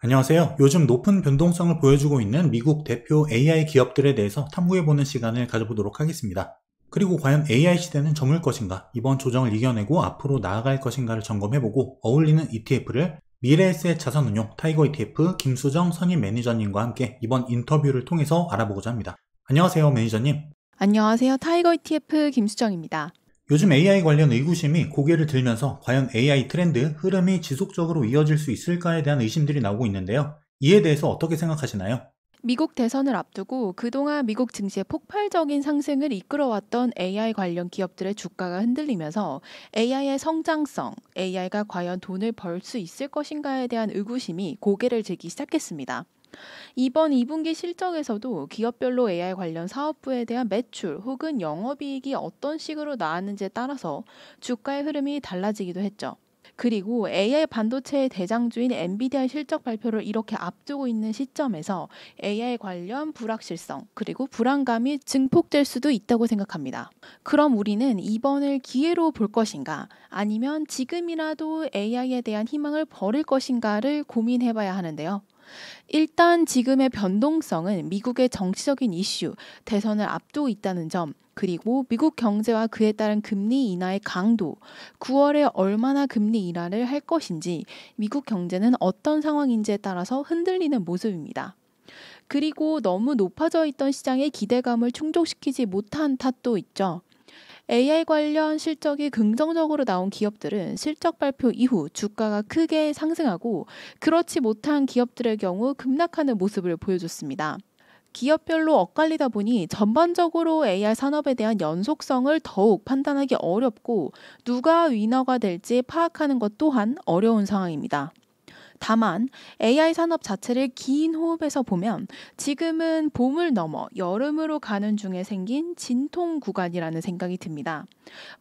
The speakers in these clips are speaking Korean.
안녕하세요. 요즘 높은 변동성을 보여주고 있는 미국 대표 AI 기업들에 대해서 탐구해보는 시간을 가져보도록 하겠습니다. 그리고 과연 AI 시대는 저물 것인가, 이번 조정을 이겨내고 앞으로 나아갈 것인가를 점검해보고 어울리는 ETF를 미래에셋 자산운용 타이거 ETF 김수정 선임 매니저님과 함께 이번 인터뷰를 통해서 알아보고자 합니다. 안녕하세요, 매니저님. 안녕하세요. 타이거 ETF 김수정입니다. 요즘 AI 관련 의구심이 고개를 들면서 과연 AI 트렌드, 흐름이 지속적으로 이어질 수 있을까에 대한 의심들이 나오고 있는데요. 이에 대해서 어떻게 생각하시나요? 미국 대선을 앞두고 그동안 미국 증시의 폭발적인 상승을 이끌어왔던 AI 관련 기업들의 주가가 흔들리면서 AI의 성장성, AI가 과연 돈을 벌 수 있을 것인가에 대한 의구심이 고개를 들기 시작했습니다. 이번 2분기 실적에서도 기업별로 AI 관련 사업부에 대한 매출 혹은 영업이익이 어떤 식으로 나왔는지에 따라서 주가의 흐름이 달라지기도 했죠. 그리고 AI 반도체의 대장주인 엔비디아의 실적 발표를 이렇게 앞두고 있는 시점에서 AI 관련 불확실성 그리고 불안감이 증폭될 수도 있다고 생각합니다. 그럼 우리는 이번을 기회로 볼 것인가 아니면 지금이라도 AI에 대한 희망을 버릴 것인가를 고민해 봐야 하는데요. 일단 지금의 변동성은 미국의 정치적인 이슈, 대선을 앞두고 있다는 점, 그리고 미국 경제와 그에 따른 금리 인하의 강도, 9월에 얼마나 금리 인하를 할 것인지, 미국 경제는 어떤 상황인지에 따라서 흔들리는 모습입니다. 그리고 너무 높아져 있던 시장의 기대감을 충족시키지 못한 탓도 있죠. AI 관련 실적이 긍정적으로 나온 기업들은 실적 발표 이후 주가가 크게 상승하고 그렇지 못한 기업들의 경우 급락하는 모습을 보여줬습니다. 기업별로 엇갈리다 보니 전반적으로 AI 산업에 대한 연속성을 더욱 판단하기 어렵고 누가 위너가 될지 파악하는 것 또한 어려운 상황입니다. 다만 AI 산업 자체를 긴 호흡에서 보면 지금은 봄을 넘어 여름으로 가는 중에 생긴 진통 구간이라는 생각이 듭니다.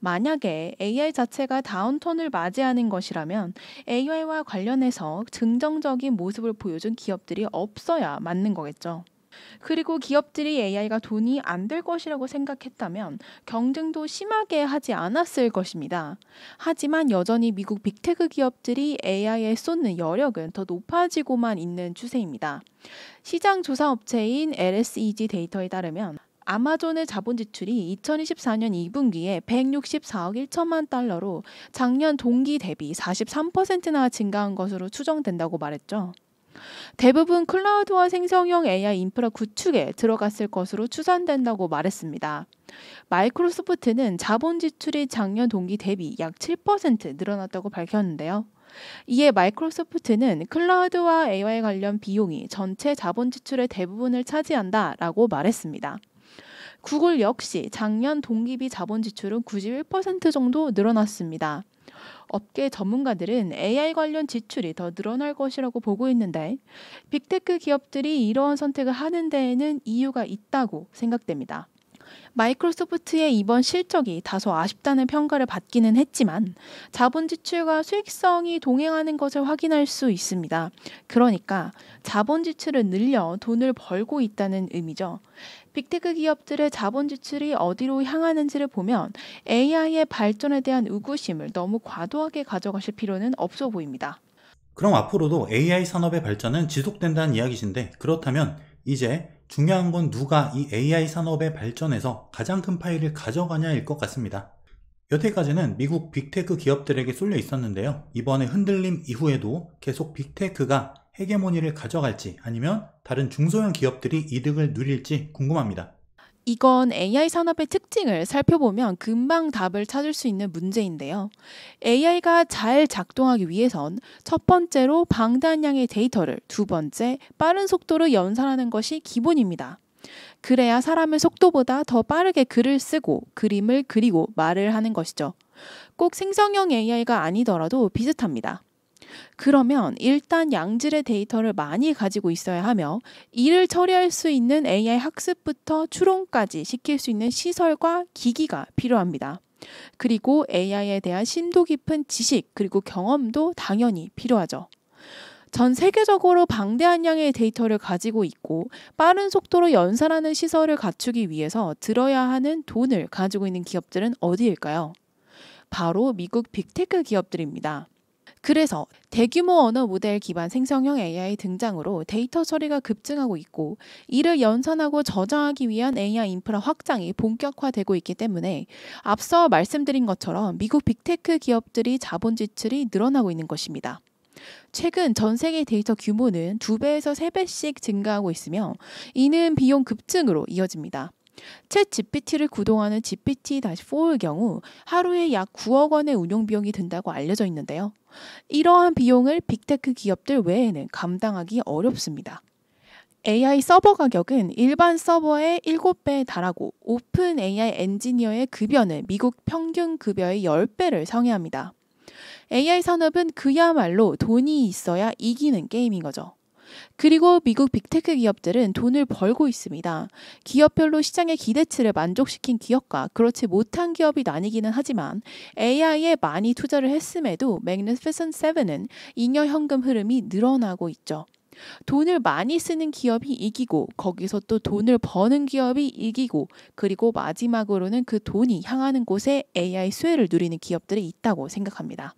만약에 AI 자체가 다운턴을 맞이하는 것이라면 AI와 관련해서 긍정적인 모습을 보여준 기업들이 없어야 맞는 거겠죠. 그리고 기업들이 AI가 돈이 안 될 것이라고 생각했다면 경쟁도 심하게 하지 않았을 것입니다. 하지만 여전히 미국 빅테크 기업들이 AI에 쏟는 여력은 더 높아지고만 있는 추세입니다. 시장 조사 업체인 LSEG 데이터에 따르면 아마존의 자본 지출이 2024년 2분기에 164억 1천만 달러로 작년 동기 대비 43%나 증가한 것으로 추정된다고 말했죠. 대부분 클라우드와 생성형 AI 인프라 구축에 들어갔을 것으로 추산된다고 말했습니다. 마이크로소프트는 자본 지출이 작년 동기 대비 약 7% 늘어났다고 밝혔는데요. 이에 마이크로소프트는 클라우드와 AI 관련 비용이 전체 자본 지출의 대부분을 차지한다라고 말했습니다. 구글 역시 작년 동기비 자본 지출은 91% 정도 늘어났습니다. 업계 전문가들은 AI 관련 지출이 더 늘어날 것이라고 보고 있는데 빅테크 기업들이 이러한 선택을 하는 데에는 이유가 있다고 생각됩니다. 마이크로소프트의 이번 실적이 다소 아쉽다는 평가를 받기는 했지만 자본 지출과 수익성이 동행하는 것을 확인할 수 있습니다. 그러니까 자본 지출을 늘려 돈을 벌고 있다는 의미죠. 빅테크 기업들의 자본 지출이 어디로 향하는지를 보면 AI의 발전에 대한 의구심을 너무 과도하게 가져가실 필요는 없어 보입니다. 그럼 앞으로도 AI 산업의 발전은 지속된다는 이야기신데, 그렇다면 이제 중요한 건 누가 이 AI 산업의 발전에서 가장 큰 파일을 가져가냐일 것 같습니다. 여태까지는 미국 빅테크 기업들에게 쏠려 있었는데요. 이번에 흔들림 이후에도 계속 빅테크가 헤게모니를 가져갈지 아니면 다른 중소형 기업들이 이득을 누릴지 궁금합니다. 이건 AI 산업의 특징을 살펴보면 금방 답을 찾을 수 있는 문제인데요. AI가 잘 작동하기 위해선 첫 번째로 방대한 양의 데이터를, 두 번째 빠른 속도로 연산하는 것이 기본입니다. 그래야 사람의 속도보다 더 빠르게 글을 쓰고 그림을 그리고 말을 하는 것이죠. 꼭 생성형 AI가 아니더라도 비슷합니다. 그러면 일단 양질의 데이터를 많이 가지고 있어야 하며 이를 처리할 수 있는 AI 학습부터 추론까지 시킬 수 있는 시설과 기기가 필요합니다. 그리고 AI에 대한 심도 깊은 지식 그리고 경험도 당연히 필요하죠. 전 세계적으로 방대한 양의 데이터를 가지고 있고 빠른 속도로 연산하는 시설을 갖추기 위해서 들어야 하는 돈을 가지고 있는 기업들은 어디일까요? 바로 미국 빅테크 기업들입니다. 그래서 대규모 언어 모델 기반 생성형 AI 등장으로 데이터 처리가 급증하고 있고, 이를 연산하고 저장하기 위한 AI 인프라 확장이 본격화되고 있기 때문에 앞서 말씀드린 것처럼 미국 빅테크 기업들이 자본 지출이 늘어나고 있는 것입니다. 최근 전 세계 데이터 규모는 2배에서 3배씩 증가하고 있으며, 이는 비용 급증으로 이어집니다. 챗 GPT를 구동하는 GPT-4의 경우 하루에 약 9억 원의 운용 비용이 든다고 알려져 있는데요. 이러한 비용을 빅테크 기업들 외에는 감당하기 어렵습니다. AI 서버 가격은 일반 서버의 7배에 달하고, 오픈 AI 엔지니어의 급여는 미국 평균 급여의 10배를 상회합니다. AI 산업은 그야말로 돈이 있어야 이기는 게임인 거죠. 그리고 미국 빅테크 기업들은 돈을 벌고 있습니다. 기업별로 시장의 기대치를 만족시킨 기업과 그렇지 못한 기업이 나뉘기는 하지만, AI에 많이 투자를 했음에도 Magnificent Seven은 잉여 현금 흐름이 늘어나고 있죠. 돈을 많이 쓰는 기업이 이기고, 거기서 또 돈을 버는 기업이 이기고, 그리고 마지막으로는 그 돈이 향하는 곳에 AI 수혜를 누리는 것들이 있다고 생각합니다.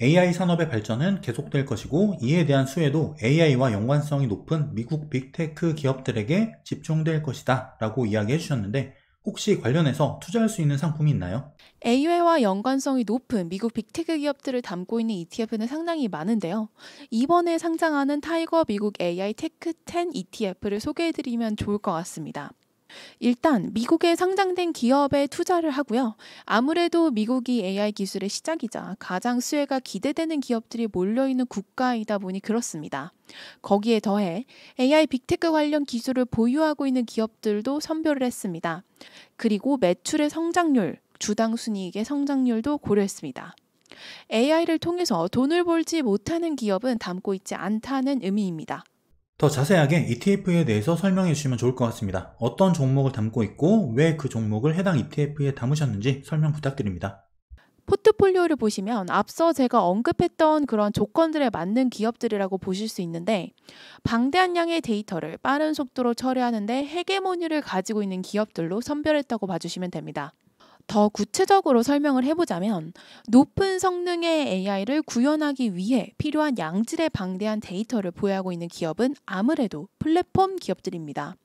AI 산업의 발전은 계속될 것이고, 이에 대한 수혜도 AI와 연관성이 높은 미국 빅테크 기업들에게 집중될 것이다 라고 이야기해 주셨는데, 혹시 관련해서 투자할 수 있는 상품이 있나요? AI와 연관성이 높은 미국 빅테크 기업들을 담고 있는 ETF는 상당히 많은데요. 이번에 상장하는 타이거 미국 AI 테크 10 ETF를 소개해드리면 좋을 것 같습니다. 일단 미국에 상장된 기업에 투자를 하고요. 아무래도 미국이 AI 기술의 시작이자 가장 수혜가 기대되는 기업들이 몰려있는 국가이다 보니 그렇습니다. 거기에 더해 AI 빅테크 관련 기술을 보유하고 있는 기업들도 선별을 했습니다. 그리고 매출의 성장률, 주당 순이익의 성장률도 고려했습니다. AI를 통해서 돈을 벌지 못하는 기업은 담고 있지 않다는 의미입니다. 더 자세하게 ETF에 대해서 설명해 주시면 좋을 것 같습니다. 어떤 종목을 담고 있고 왜 그 종목을 해당 ETF에 담으셨는지 설명 부탁드립니다. 포트폴리오를 보시면 앞서 제가 언급했던 그런 조건들에 맞는 기업들이라고 보실 수 있는데, 방대한 양의 데이터를 빠른 속도로 처리하는데 헤게모니를 가지고 있는 기업들로 선별했다고 봐주시면 됩니다. 더 구체적으로 설명을 해보자면, 높은 성능의 AI를 구현하기 위해 필요한 양질의 방대한 데이터를 보유하고 있는 기업은 아무래도 플랫폼 기업들입니다.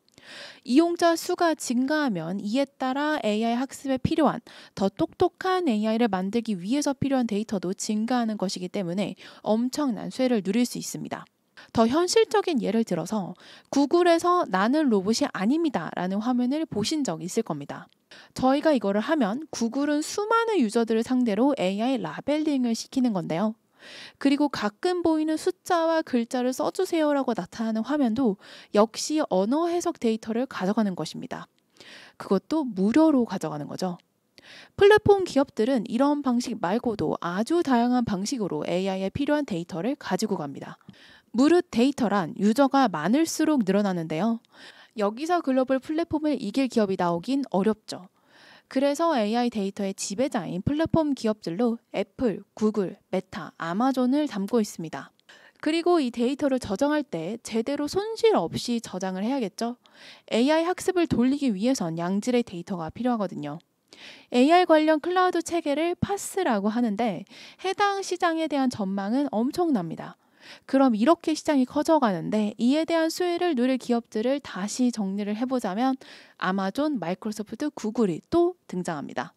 이용자 수가 증가하면 이에 따라 AI 학습에 필요한 더 똑똑한 AI를 만들기 위해서 필요한 데이터도 증가하는 것이기 때문에 엄청난 수혜를 누릴 수 있습니다. 더 현실적인 예를 들어서 구글에서 나는 로봇이 아닙니다 라는 화면을 보신 적 있을 겁니다. 저희가 이거를 하면 구글은 수많은 유저들을 상대로 AI 라벨링을 시키는 건데요. 그리고 가끔 보이는 숫자와 글자를 써주세요라고 나타나는 화면도 역시 언어 해석 데이터를 가져가는 것입니다. 그것도 무료로 가져가는 거죠. 플랫폼 기업들은 이런 방식 말고도 아주 다양한 방식으로 AI에 필요한 데이터를 가지고 갑니다. 무릇 데이터란 유저가 많을수록 늘어나는데요. 여기서 글로벌 플랫폼을 이길 기업이 나오긴 어렵죠. 그래서 AI 데이터의 지배자인 플랫폼 기업들로 애플, 구글, 메타, 아마존을 담고 있습니다. 그리고 이 데이터를 저장할 때 제대로 손실 없이 저장을 해야겠죠. AI 학습을 돌리기 위해선 양질의 데이터가 필요하거든요. AI 관련 클라우드 체계를 파스라고 하는데, 해당 시장에 대한 전망은 엄청납니다. 그럼 이렇게 시장이 커져가는데 이에 대한 수혜를 누릴 기업들을 다시 정리를 해보자면, 아마존, 마이크로소프트, 구글이 또 등장합니다.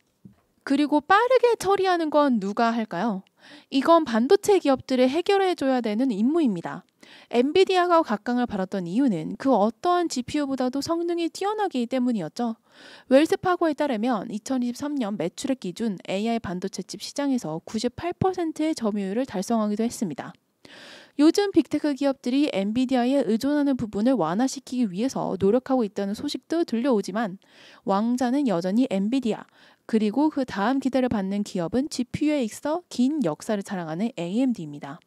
그리고 빠르게 처리하는 건 누가 할까요? 이건 반도체 기업들이 해결해줘야 되는 임무입니다. 엔비디아가 각광을 받았던 이유는 그 어떠한 GPU보다도 성능이 뛰어나기 때문이었죠. 웰스파고에 따르면 2023년 매출액 기준 AI 반도체 칩 시장에서 98%의 점유율을 달성하기도 했습니다. 요즘 빅테크 기업들이 엔비디아에 의존하는 부분을 완화시키기 위해서 노력하고 있다는 소식도 들려오지만, 왕자는 여전히 엔비디아, 그리고 그 다음 기대를 받는 기업은 GPU에 있어 긴 역사를 자랑하는 AMD입니다.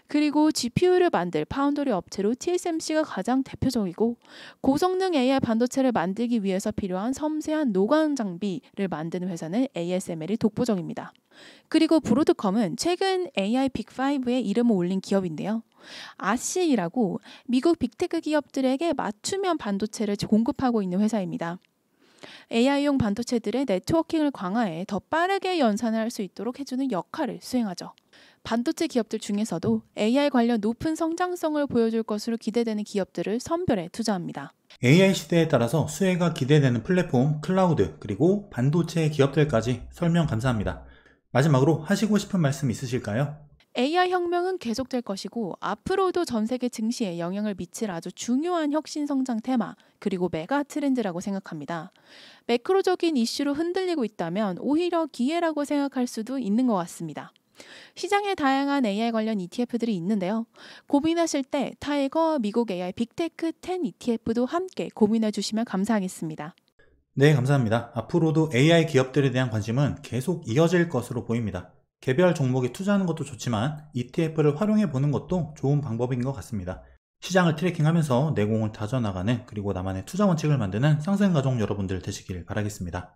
그리고 GPU를 만들 파운더리 업체로 TSMC가 가장 대표적이고, 고성능 AI 반도체를 만들기 위해서 필요한 섬세한 노광 장비를 만드는 회사는 ASML이 독보적입니다. 그리고 브로드컴은 최근 AI 빅5에 이름을 올린 기업인데요. 아시이라고 미국 빅테크 기업들에게 맞춤형 반도체를 공급하고 있는 회사입니다. AI용 반도체들의 네트워킹을 강화해 더 빠르게 연산을 할 수 있도록 해주는 역할을 수행하죠. 반도체 기업들 중에서도 AI 관련 높은 성장성을 보여줄 것으로 기대되는 기업들을 선별해 투자합니다. AI 시대에 따라서 수혜가 기대되는 플랫폼, 클라우드, 그리고 반도체 기업들까지 설명 감사합니다. 마지막으로 하시고 싶은 말씀 있으실까요? AI 혁명은 계속될 것이고 앞으로도 전 세계 증시에 영향을 미칠 아주 중요한 혁신 성장 테마 그리고 메가 트렌드라고 생각합니다. 매크로적인 이슈로 흔들리고 있다면 오히려 기회라고 생각할 수도 있는 것 같습니다. 시장에 다양한 AI 관련 ETF들이 있는데요. 고민하실 때 타이거 미국 AI 빅테크 10 ETF도 함께 고민해 주시면 감사하겠습니다. 네, 감사합니다. 앞으로도 AI 기업들에 대한 관심은 계속 이어질 것으로 보입니다. 개별 종목에 투자하는 것도 좋지만 ETF를 활용해 보는 것도 좋은 방법인 것 같습니다. 시장을 트래킹하면서 내공을 다져나가는 그리고 나만의 투자 원칙을 만드는 상승가족 여러분들 되시길 바라겠습니다.